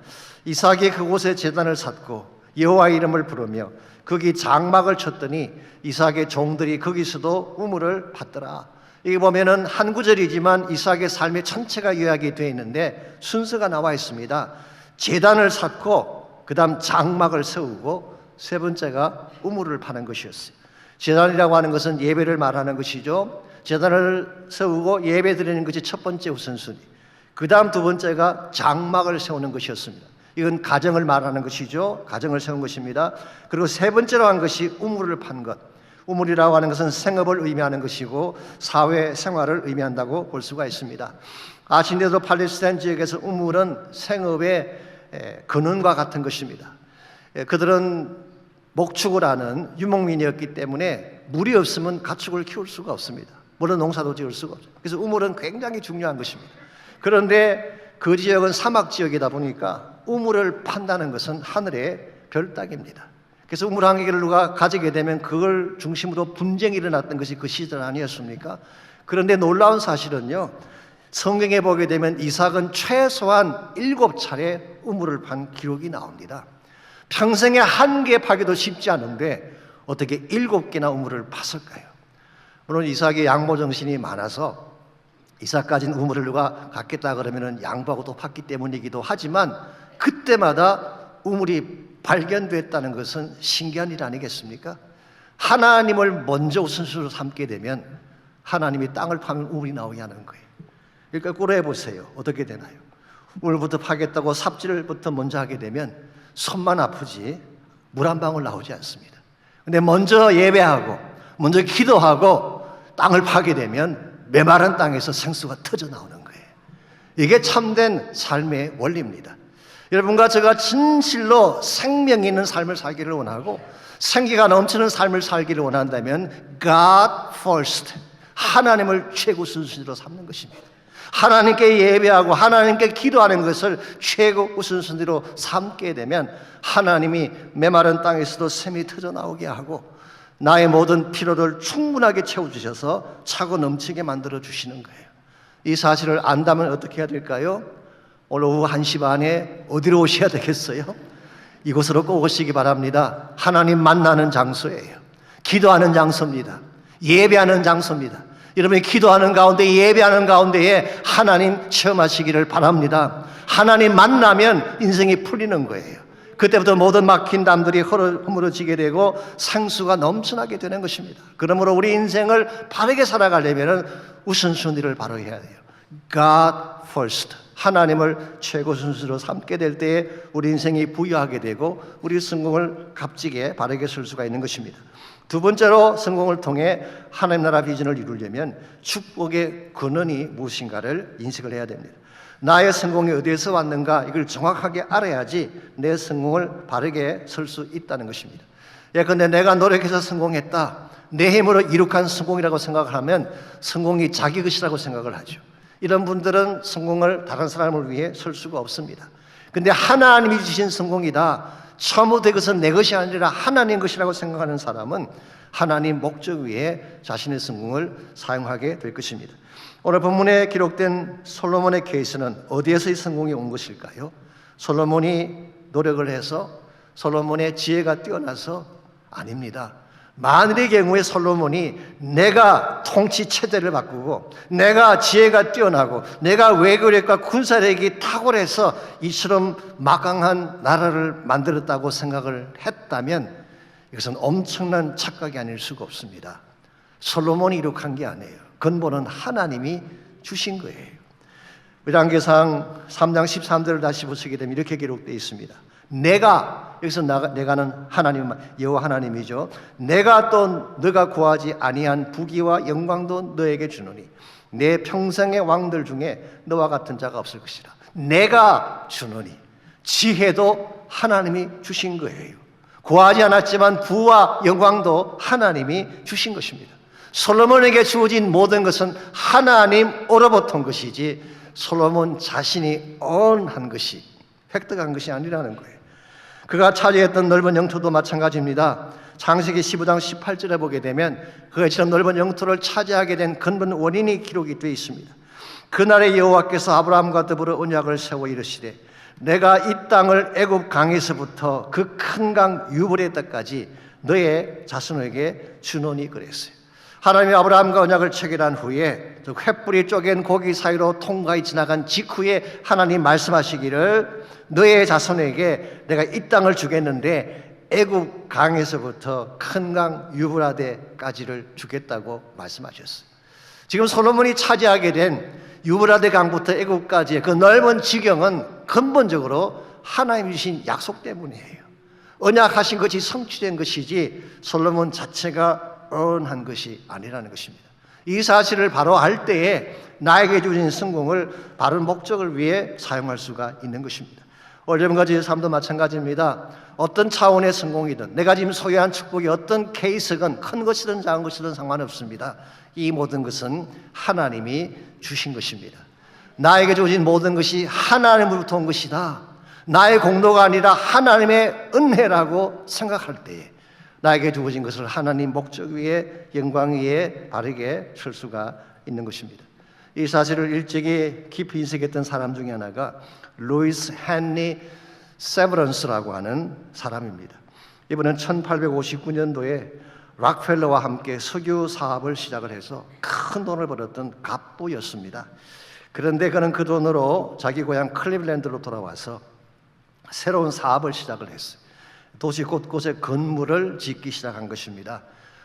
[SPEAKER 2] 이삭이 그곳에 제단을 쌓고 여호와 이름을 부르며 거기 장막을 쳤더니 이삭의 종들이 거기서도 우물을 받더라. 이게 보면은 한 구절이지만 이삭의 삶의 전체가 요약이 되어 있는데 순서가 나와 있습니다. 제단을 쌓고 그 다음 장막을 세우고 세 번째가 우물을 파는 것이었어요. 제단이라고 하는 것은 예배를 말하는 것이죠. 제단을 세우고 예배 드리는 것이 첫 번째 우선순위. 그 다음 두 번째가 장막을 세우는 것이었습니다. 이건 가정을 말하는 것이죠. 가정을 세운 것입니다. 그리고 세 번째로 한 것이 우물을 판 것. 우물이라고 하는 것은 생업을 의미하는 것이고 사회생활을 의미한다고 볼 수가 있습니다. 아시는데도 팔레스타인 지역에서 우물은 생업의 근원과 같은 것입니다. 그들은 목축을 하는 유목민이었기 때문에 물이 없으면 가축을 키울 수가 없습니다. 물론 농사도 지을 수가 없어요. 그래서 우물은 굉장히 중요한 것입니다. 그런데 그 지역은 사막 지역이다 보니까 우물을 판다는 것은 하늘의 별 따기입니다. 그래서 우물 한 개를 누가 가지게 되면 그걸 중심으로 분쟁이 일어났던 것이 그 시절 아니었습니까? 그런데 놀라운 사실은요, 성경에 보게 되면 이삭은 최소한 7차례 우물을 판 기록이 나옵니다. 평생에 한 개 파기도 쉽지 않은데 어떻게 7개나 우물을 팠을까요? 물론 이삭이 양보 정신이 많아서 이삭 가진 우물을 누가 갖겠다 그러면 양보하고 또 팠기 때문이기도 하지만 그때마다 우물이 발견됐다는 것은 신기한 일 아니겠습니까? 하나님을 먼저 우선순위로 삼게 되면 하나님이 땅을 파면 우물이 나오게 하는 거예요. 그러니까 ቁ러해 보세요. 어떻게 되나요? 우물부터 파겠다고 삽질부터 먼저 하게 되면 손만 아프지 물 한 방울 나오지 않습니다. 근데 먼저 예배하고 먼저 기도하고 땅을 파게 되면 메마른 땅에서 생수가 터져 나오는 거예요. 이게 참된 삶의 원리입니다. 여러분과 제가 진실로 생명 있는 삶을 살기를 원하고 생기가 넘치는 삶을 살기를 원한다면 God first, 하나님을 최고 순서로 삼는 것입니다. 하나님께 예배하고 하나님께 기도하는 것을 최고 우선순위로 삼게 되면 하나님이 메마른 땅에서도 샘이 터져 나오게 하고 나의 모든 필요를 충분하게 채워주셔서 차고 넘치게 만들어 주시는 거예요. 이 사실을 안다면 어떻게 해야 될까요? 오늘 오후 1시 반에 어디로 오셔야 되겠어요? 이곳으로 꼭 오시기 바랍니다. 하나님 만나는 장소예요. 기도하는 장소입니다. 예배하는 장소입니다. 여러분이 기도하는 가운데 예배하는 가운데에 하나님 체험하시기를 바랍니다. 하나님 만나면 인생이 풀리는 거예요. 그때부터 모든 막힌 담들이 허물어지게 되고 생수가 넘쳐나게 되는 것입니다. 그러므로 우리 인생을 바르게 살아가려면 우선순위를 바로 해야 돼요. God first, 하나님을 최고 순서로 삼게 될 때에 우리 인생이 부유하게 되고 우리 성공을 값지게 바르게 쓸 수가 있는 것입니다. 두 번째로 성공을 통해 하나님 나라 비전을 이루려면 축복의 근원이 무엇인가를 인식을 해야 됩니다. 나의 성공이 어디에서 왔는가 이걸 정확하게 알아야지 내 성공을 바르게 쓸 수 있다는 것입니다. 예컨대 내가 노력해서 성공했다, 내 힘으로 이룩한 성공이라고 생각을 하면 성공이 자기 것이라고 생각을 하죠. 이런 분들은 성공을 다른 사람을 위해 쓸 수가 없습니다. 근데 하나님이 주신 성공이다, 처음부터 그것은 내 것이 아니라 하나님 것이라고 생각하는 사람은 하나님 목적 위에 자신의 성공을 사용하게 될 것입니다. 오늘 본문에 기록된 솔로몬의 케이스는 어디에서 이 성공이 온 것일까요? 솔로몬이 노력을 해서, 솔로몬의 지혜가 뛰어나서? 아닙니다. 만일의 경우에 솔로몬이 내가 통치 체제를 바꾸고 내가 지혜가 뛰어나고 내가 외교력과 군사력이 탁월해서 이처럼 막강한 나라를 만들었다고 생각을 했다면 이것은 엄청난 착각이 아닐 수가 없습니다. 솔로몬이 이룩한 게 아니에요. 근본은 하나님이 주신 거예요. 열왕기상 3장 13절을 다시 보시게 되면 이렇게 기록되어 있습니다. 내가, 여기서 내가는 하나님, 여호와 하나님이죠. 내가 또 너가 구하지 아니한 부귀와 영광도 너에게 주노니 내 평생의 왕들 중에 너와 같은 자가 없을 것이라. 내가 주노니, 지혜도 하나님이 주신 거예요. 구하지 않았지만 부와 영광도 하나님이 주신 것입니다. 솔로몬에게 주어진 모든 것은 하나님으로부터 온 것이지 솔로몬 자신이 언한 것이, 획득한 것이 아니라는 거예요. 그가 차지했던 넓은 영토도 마찬가지입니다. 창세기 15장 18절에 보게 되면 그가 이처럼 넓은 영토를 차지하게 된 근본 원인이 기록이 되어 있습니다. 그날에 여호와께서 아브라함과 더불어 언약을 세워 이르시되 내가 이 땅을 애굽 강에서부터 그 큰 강 유브레데까지 너의 자손에게 주노니 그랬어요. 하나님이 아브라함과 언약을 체결한 후에 횃불이 쪼갠 고기 사이로 통과해 지나간 직후에 하나님 말씀하시기를 너의 자손에게 내가 이 땅을 주겠는데 애굽 강에서부터 큰 강 유브라데까지를 주겠다고 말씀하셨어요. 지금 솔로몬이 차지하게 된 유브라데 강부터 애굽까지의 그 넓은 지경은 근본적으로 하나님이 주신 약속 때문이에요. 언약하신 것이 성취된 것이지 솔로몬 자체가 언한 것이 아니라는 것입니다. 이 사실을 바로 알 때에 나에게 주신 성공을 바른 목적을 위해 사용할 수가 있는 것입니다. 오늘까지의 삶도 마찬가지입니다. 어떤 차원의 성공이든 내가 지금 소유한 축복이 어떤 케이스건 큰 것이든 작은 것이든 상관없습니다. 이 모든 것은 하나님이 주신 것입니다. 나에게 주어진 모든 것이 하나님으로부터 온 것이다. 나의 공로가 아니라 하나님의 은혜라고 생각할 때에 나에게 주어진 것을 하나님 목적 위에 영광 위에 바르게 설 수가 있는 것입니다. 이 사실을 일찍이 깊이 인식했던 사람 중에 하나가 루이스 헨리 세브런스라고 하는 사람입니다. 이분은 1859년도에 락펠러와 함께 석유 사업을 시작을 해서 큰 돈을 벌었던 갑부였습니다. 그런데 그는 그 돈으로 자기 고향 클리블랜드로 돌아와서 새로운 사업을 시작을 했어요. 도시 곳곳에 건물을 짓기 시작한 것입니다.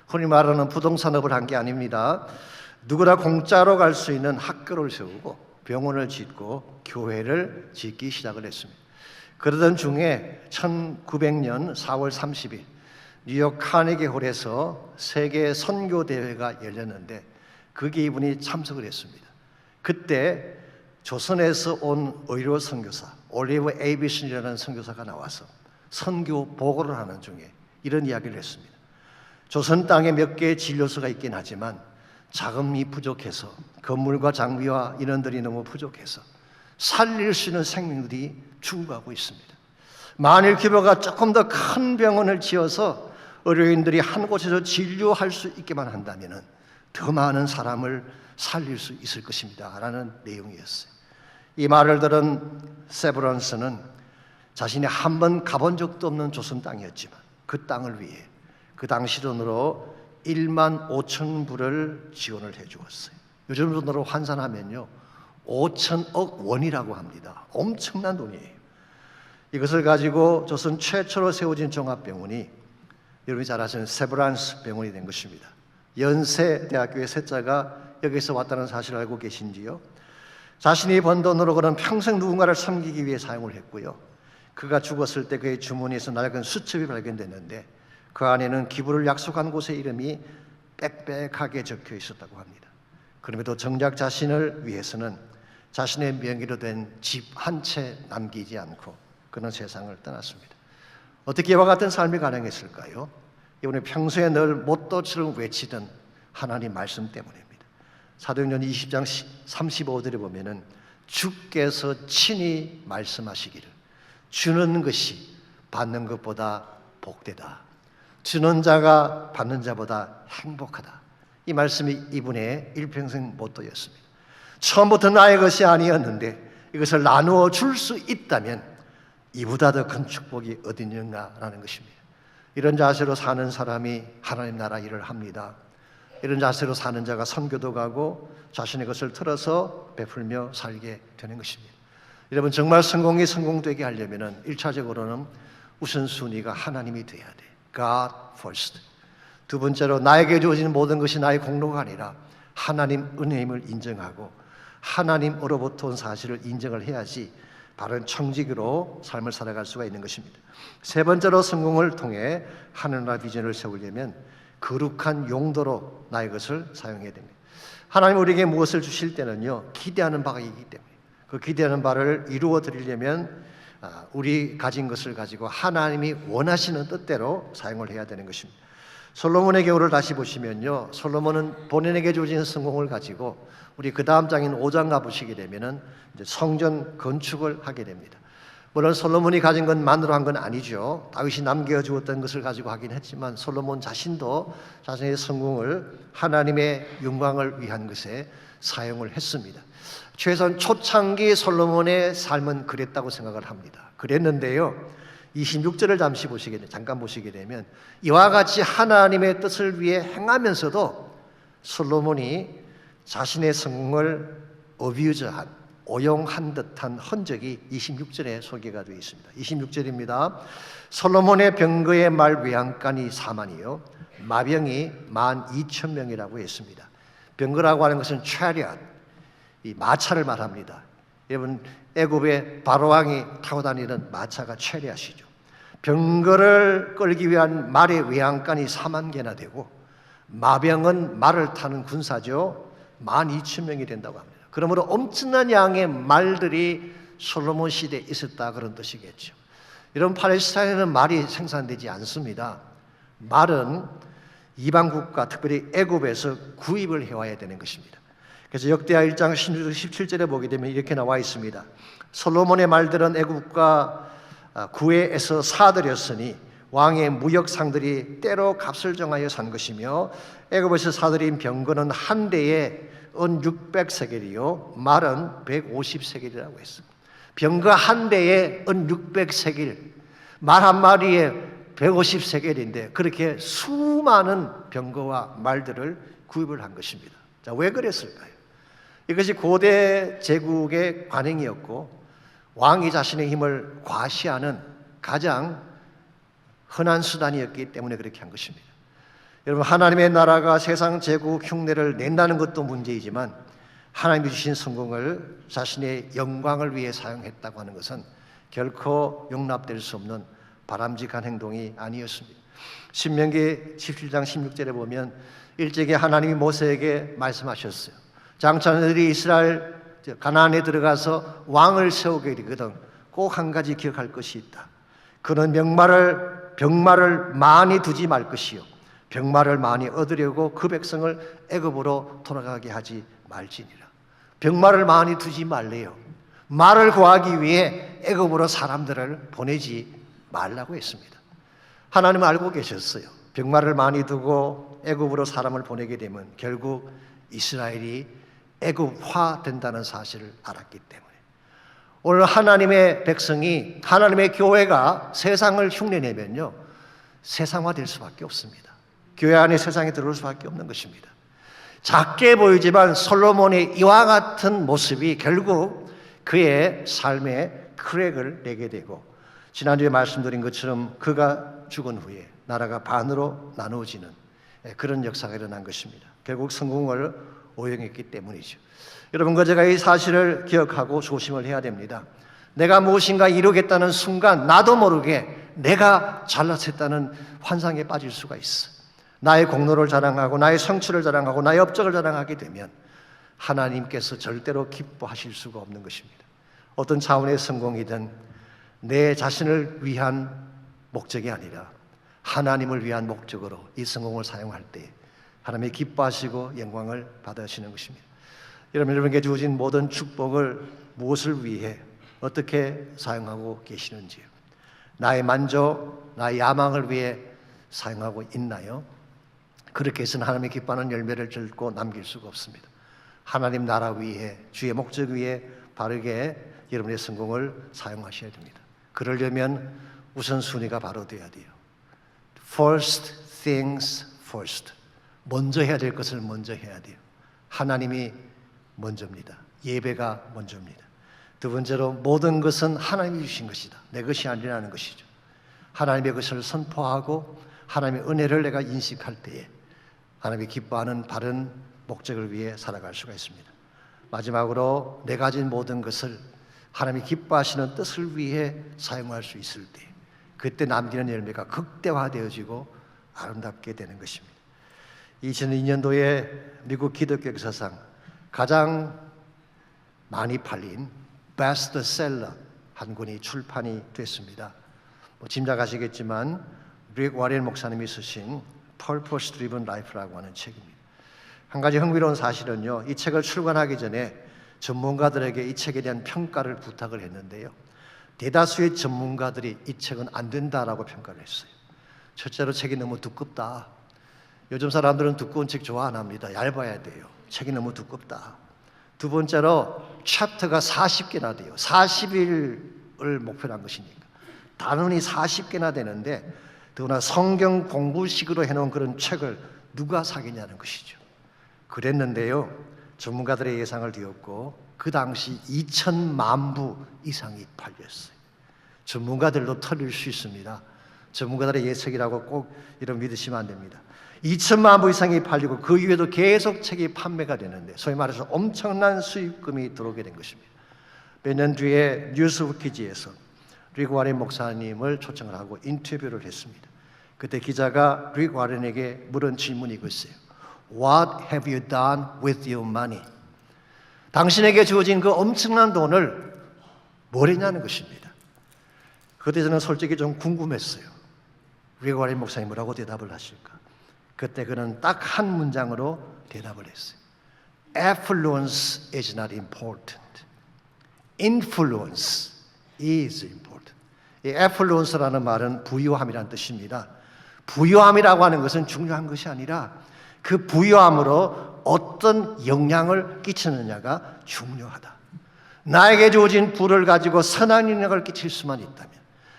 [SPEAKER 2] 흔히 말하는 부동산업을 한 게 아닙니다. 누구나 공짜로 갈 수 있는 학교를 세우고 병원을 짓고 교회를 짓기 시작을 했습니다. 그러던 중에 1900년 4월 30일 뉴욕 카네기 홀에서 세계 선교 대회가 열렸는데 거기에 이분이 참석을 했습니다. 그때 조선에서 온 의료 선교사 올리브 에이비슨이라는 선교사가 나와서 선교 보고를 하는 중에 이런 이야기를 했습니다. 조선 땅에 몇 개의 진료소가 있긴 하지만 자금이 부족해서 건물과 장비와 인원들이 너무 부족해서 살릴 수 있는 생명들이 죽어가고 있습니다. 만일 규모가 조금 더 큰 병원을 지어서 의료인들이 한 곳에서 진료할 수 있게만 한다면 더 많은 사람을 살릴 수 있을 것입니다 라는 내용이었어요. 이 말을 들은 세브런스는 자신이 한 번 가본 적도 없는 조선 땅이었지만 그 땅을 위해 그 당시 돈으로 1만 5천 불을 지원을 해 주었어요. 요즘 돈으로 환산하면요 5천억 원이라고 합니다. 엄청난 돈이에요. 이것을 가지고 조선 최초로 세워진 종합병원이 여러분이 잘 아시는 세브란스 병원이 된 것입니다. 연세대학교의 세자가 여기서 왔다는 사실을 알고 계신지요? 자신이 번 돈으로 그는 평생 누군가를 섬기기 위해 사용을 했고요. 그가 죽었을 때 그의 주머니에서 낡은 수첩이 발견됐는데 그 안에는 기부를 약속한 곳의 이름이 빽빽하게 적혀 있었다고 합니다. 그럼에도 정작 자신을 위해서는 자신의 명의로 된 집 한 채 남기지 않고 그는 세상을 떠났습니다. 어떻게 이와 같은 삶이 가능했을까요? 이번에 평소에 늘 못도처럼 외치던 하나님 말씀 때문입니다. 사도행전 20장 35절에 보면은 주께서 친히 말씀하시기를 주는 것이 받는 것보다 복되다. 주는 자가 받는 자보다 행복하다. 이 말씀이 이분의 일평생 모토였습니다. 처음부터 나의 것이 아니었는데 이것을 나누어 줄 수 있다면 이보다 더 큰 축복이 어디 있는가라는 것입니다. 이런 자세로 사는 사람이 하나님 나라 일을 합니다. 이런 자세로 사는 자가 선교도 가고 자신의 것을 틀어서 베풀며 살게 되는 것입니다. 여러분 정말 성공이 성공되게 하려면 1차적으로는 우선순위가 하나님이 돼야 돼. God first. 두 번째로 나에게 주어진 모든 것이 나의 공로가 아니라 하나님 은혜임을 인정하고 하나님으로부터 온 사실을 인정을 해야지 바른 청지기로 삶을 살아갈 수가 있는 것입니다. 세 번째로 성공을 통해 하늘나라 비전을 세우려면 거룩한 용도로 나의 것을 사용해야 됩니다. 하나님 우리에게 무엇을 주실 때는요 기대하는 바가 있기 때문에 그 기대하는 바를 이루어 드리려면 우리 가진 것을 가지고 하나님이 원하시는 뜻대로 사용을 해야 되는 것입니다. 솔로몬의 경우를 다시 보시면요, 솔로몬은 본인에게 주어진 성공을 가지고 우리 그 다음 장인 5장 가보시게 되면은 이제 성전 건축을 하게 됩니다. 물론 솔로몬이 가진 것만으로 한 건 아니죠. 다윗이 남겨주었던 것을 가지고 하긴 했지만 솔로몬 자신도 자신의 성공을 하나님의 영광을 위한 것에 사용을 했습니다. 최소한 초창기 솔로몬의 삶은 그랬다고 생각을 합니다. 그랬는데요, 26절을 잠깐 보시게 되면 이와 같이 하나님의 뜻을 위해 행하면서도 솔로몬이 자신의 성공을 어뷰즈한, 오용한 듯한 흔적이 26절에 소개가 되어 있습니다. 26절입니다. 솔로몬의 병거의 말 외양간이 4만이요 마병이 12,000명이라고 했습니다. 병거라고 하는 것은 chariot, 이 마차를 말합니다. 여러분, 애굽의 바로왕이 타고 다니는 마차가 chariot이죠. 병거를 끌기 위한 말의 외양간이 4만 개나 되고 마병은 말을 타는 군사죠. 12,000명이 된다고 합니다. 그러므로 엄청난 양의 말들이 솔로몬 시대에 있었다, 그런 뜻이겠죠. 여러분, 팔레스타인에는 말이 생산되지 않습니다. 말은 이방 국가, 특별히 애굽에서 구입을 해와야 되는 것입니다. 그래서 역대하 1장 17절에 보게 되면 이렇게 나와 있습니다. 솔로몬의 말들은 애굽과 구해에서 사들였으니 왕의 무역상들이 때로 값을 정하여 산 것이며 애굽에서 사들인 병거는 한 대에 은 600세겔이요 말은 150세겔이라고 했습니다. 병거 한 대에 은 600세겔, 말 한 마리에 150세겔인데 그렇게 수많은 병거와 말들을 구입을 한 것입니다. 자, 왜 그랬을까요? 이것이 고대 제국의 관행이었고 왕이 자신의 힘을 과시하는 가장 흔한 수단이었기 때문에 그렇게 한 것입니다. 여러분, 하나님의 나라가 세상 제국 흉내를 낸다는 것도 문제이지만 하나님이 주신 성공을 자신의 영광을 위해 사용했다고 하는 것은 결코 용납될 수 없는 바람직한 행동이 아니었습니다. 신명기 17장 16절에 보면 일찍이 하나님이 모세에게 말씀하셨어요. 장차 너희들이 이스라엘 가나안에 들어가서 왕을 세우게 되거든 꼭 한 가지 기억할 것이 있다. 그는 병마를 많이 두지 말 것이요 병마를 많이 얻으려고 그 백성을 애굽으로 돌아가게 하지 말지니라. 병마를 많이 두지 말래요. 말을 구하기 위해 애굽으로 사람들을 보내지 말라고 했습니다. 하나님은 알고 계셨어요. 병마를 많이 두고 애굽으로 사람을 보내게 되면 결국 이스라엘이 애굽화 된다는 사실을 알았기 때문에 오늘 하나님의 백성이, 하나님의 교회가 세상을 흉내내면요 세상화될 수밖에 없습니다. 교회 안에 세상에 들어올 수밖에 없는 것입니다. 작게 보이지만 솔로몬의 이와 같은 모습이 결국 그의 삶에 크랙을 내게 되고 지난주에 말씀드린 것처럼 그가 죽은 후에 나라가 반으로 나누어지는 그런 역사가 일어난 것입니다. 결국 성공을 오용했기 때문이죠. 여러분과 제가 이 사실을 기억하고 조심을 해야 됩니다. 내가 무엇인가 이루겠다는 순간 나도 모르게 내가 잘났었다는 환상에 빠질 수가 있어. 나의 공로를 자랑하고 나의 성취를 자랑하고 나의 업적을 자랑하게 되면 하나님께서 절대로 기뻐하실 수가 없는 것입니다. 어떤 차원의 성공이든 내 자신을 위한 목적이 아니라 하나님을 위한 목적으로 이 성공을 사용할 때 하나님이 기뻐하시고 영광을 받으시는 것입니다. 여러분에게 주어진 모든 축복을 무엇을 위해 어떻게 사용하고 계시는지요? 나의 만족, 나의 야망을 위해 사용하고 있나요? 그렇게 해서는 하나님의 기뻐하는 열매를 절고 남길 수가 없습니다. 하나님 나라 위해, 주의 목적 위해 바르게 여러분의 성공을 사용하셔야 됩니다. 그러려면 우선순위가 바로 돼야 돼요. First things first. 먼저 해야 될 것을 먼저 해야 돼요. 하나님이 먼저입니다. 예배가 먼저입니다. 두 번째로 모든 것은 하나님이 주신 것이다. 내 것이 아니라는 것이죠. 하나님의 것을 선포하고 하나님의 은혜를 내가 인식할 때에 하나님이 기뻐하는 바른 목적을 위해 살아갈 수가 있습니다. 마지막으로 내 가진 모든 것을 하나님이 기뻐하시는 뜻을 위해 사용할 수 있을 때 그때 남기는 열매가 극대화되어지고 아름답게 되는 것입니다. 2002년도에 미국 기독교 역사상 가장 많이 팔린 베스트셀러 한 권이 출판이 됐습니다. 짐작하시겠지만 릭 워렌 목사님이 쓰신 Purpose Driven Life라고 하는 책입니다. 한 가지 흥미로운 사실은요, 이 책을 출간하기 전에 전문가들에게 이 책에 대한 평가를 부탁을 했는데요, 대다수의 전문가들이 이 책은 안 된다라고 평가를 했어요. 첫째로 책이 너무 두껍다. 요즘 사람들은 두꺼운 책 좋아 안 합니다. 얇아야 돼요. 책이 너무 두껍다. 두 번째로 챕터가 40개나 돼요. 40일을 목표로 한 것이니까 단원이 40개나 되는데, 더구나 성경 공부식으로 해놓은 그런 책을 누가 사겠냐는 것이죠. 그랬는데요, 전문가들의 예상을 뒤엎고 그 당시 2천만 부 이상이 팔렸어요. 전문가들도 틀릴 수 있습니다. 전문가들의 예측이라고 꼭 이런 믿으시면 안 됩니다. 2천만 부 이상이 팔리고 그 이후에도 계속 책이 판매가 되는데, 소위 말해서 엄청난 수익금이 들어오게 된 것입니다. 몇 년 뒤에 뉴스위키지에서 릭 워렌 목사님을 초청을 하고 인터뷰를 했습니다. 그때 기자가 릭 워렌에게 물은 질문이 이거였어요. What have you done with your money? 당신에게 주어진 그 엄청난 돈을 뭘 했냐는 것입니다. 그때 저는 솔직히 좀 궁금했어요. 릭 워렌 목사님 뭐라고 대답을 하실까? 그때 그는 딱 한 문장으로 대답을 했어요. Affluence is not important. Influence is important. 이 affluence라는 말은 부유함이라는 뜻입니다. 부유함이라고 하는 것은 중요한 것이 아니라 그 부유함으로 어떤 영향을 끼치느냐가 중요하다. 나에게 주어진 부를 가지고 선한 영향을 끼칠 수만 있다면,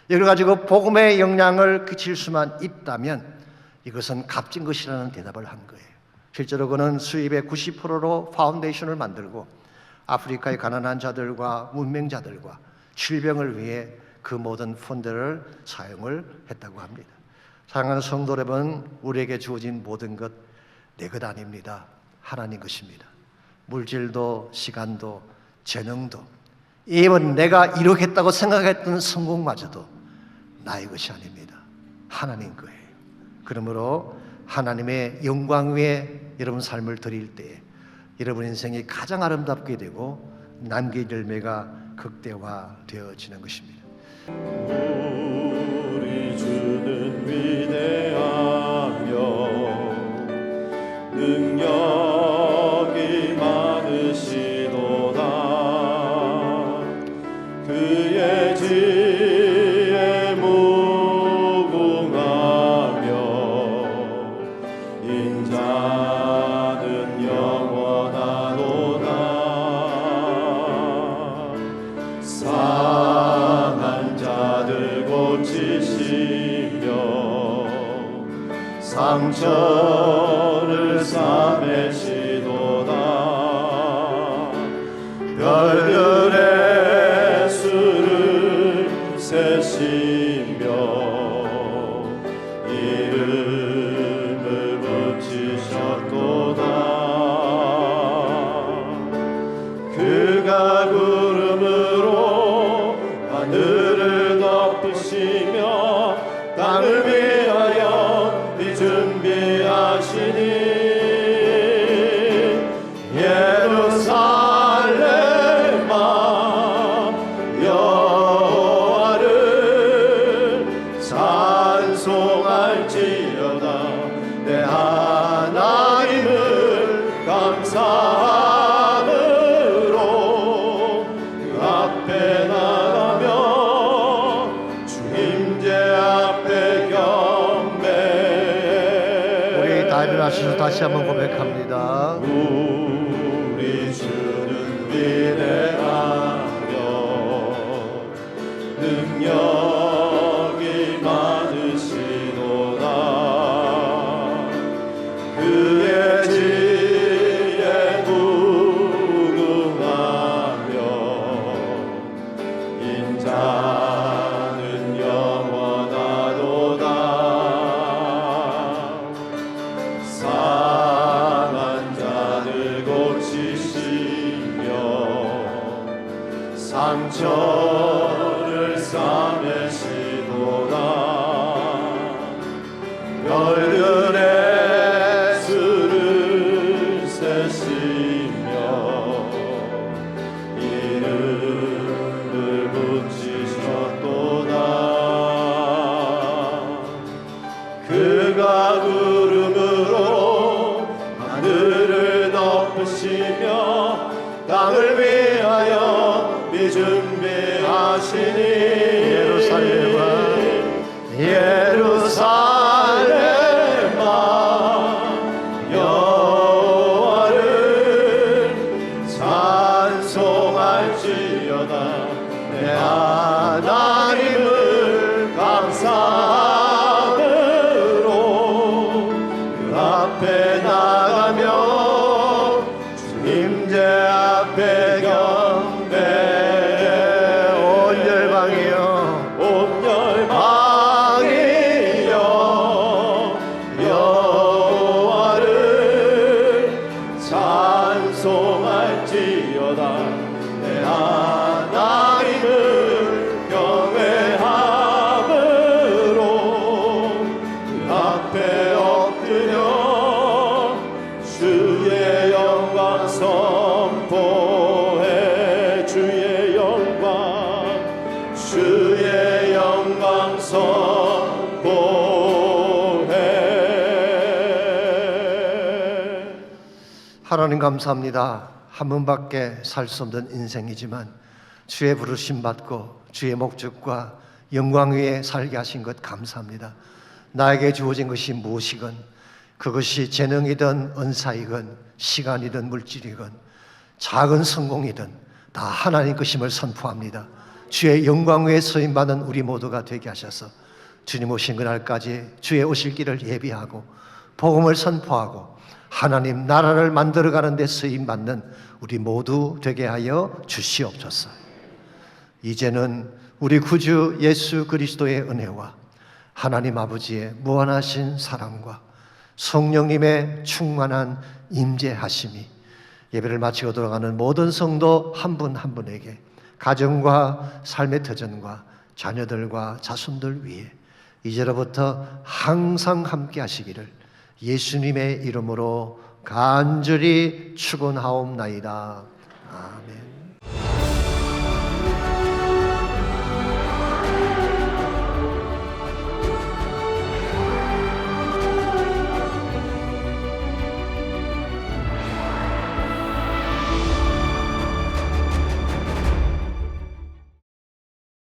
[SPEAKER 2] 이걸 가지고 복음의 영향을 끼칠 수만 있다면 이것은 값진 것이라는 대답을 한 거예요. 실제로 그는 수입의 90%로 파운데이션을 만들고 아프리카의 가난한 자들과 문맹자들과 질병을 위해 그 모든 펀드를 사용을 했다고 합니다. 사랑하는 성도 여러분, 우리에게 주어진 모든 것 내 것 아닙니다. 하나님 것입니다. 물질도 시간도 재능도, 이번 내가 이루겠다고 생각했던 성공마저도 나의 것이 아닙니다. 하나님 거예요. 그러므로 하나님의 영광 위에 여러분 삶을 드릴 때 여러분 인생이 가장 아름답게 되고 남길 열매가 극대화되어지는 것입니다.
[SPEAKER 1] 우리 주는 위대하며 능력이 많으시도다. 그의 지혜 무궁하며 인자는 영원하도다. 상한 자들 고치시며 상처를 싸매시도다. 별들의 수를 세시며 이름을 붙이셨도다. 그가 구름으로 하늘을 덮으시며 땅을 위하여 비 준비하시니 예루살렘아 여호와를 찬송할지어다. 내 하나님을 감사함으로 그 앞에 나가며 주 임재 앞에 경배해.
[SPEAKER 2] 우리 다 일어나셔서 다시 한번 고백합니다.
[SPEAKER 1] 우리 주는 위대하며 능력이 많으시도다. 그의 지혜 무궁하며 인자는 영원하도다. 상한 자들 고치시며 상처를 싸매시도다. 별들의 수를 세시며 이름을 붙이 미리 준비하시니 예루살렘아 여호와를 찬송할지어다. 내 하나님을 감사함으로 그 앞에 나가며 주님 제 앞에 경배해. 온 열방이여 여호와를 찬송할지어다. 내 하나님을 경외함으로 그 앞에 엎드려 주의 영광 선포해. 주의 영광 선포해.
[SPEAKER 2] 하나님 감사합니다. 한 번밖에 살 수 없는 인생이지만 주의 부르심 받고 주의 목적과 영광 위에 살게 하신 것 감사합니다. 나에게 주어진 것이 무엇이건 그것이 재능이든 은사이건 시간이든 물질이건 작은 성공이든 다 하나님 것임을 선포합니다. 주의 영광 위에 서임받는 우리 모두가 되게 하셔서 주님 오신 그날까지 주의 오실 길을 예비하고 복음을 선포하고 하나님 나라를 만들어가는 데 쓰임받는 우리 모두 되게 하여 주시옵소서. 이제는 우리 구주 예수 그리스도의 은혜와 하나님 아버지의 무한하신 사랑과 성령님의 충만한 임재하심이 예배를 마치고 돌아가는 모든 성도 한 분 한 분에게 가정과 삶의 터전과 자녀들과 자손들 위해 이제로부터 항상 함께 하시기를 예수님의 이름으로 간절히 축원하옵나이다. 아멘.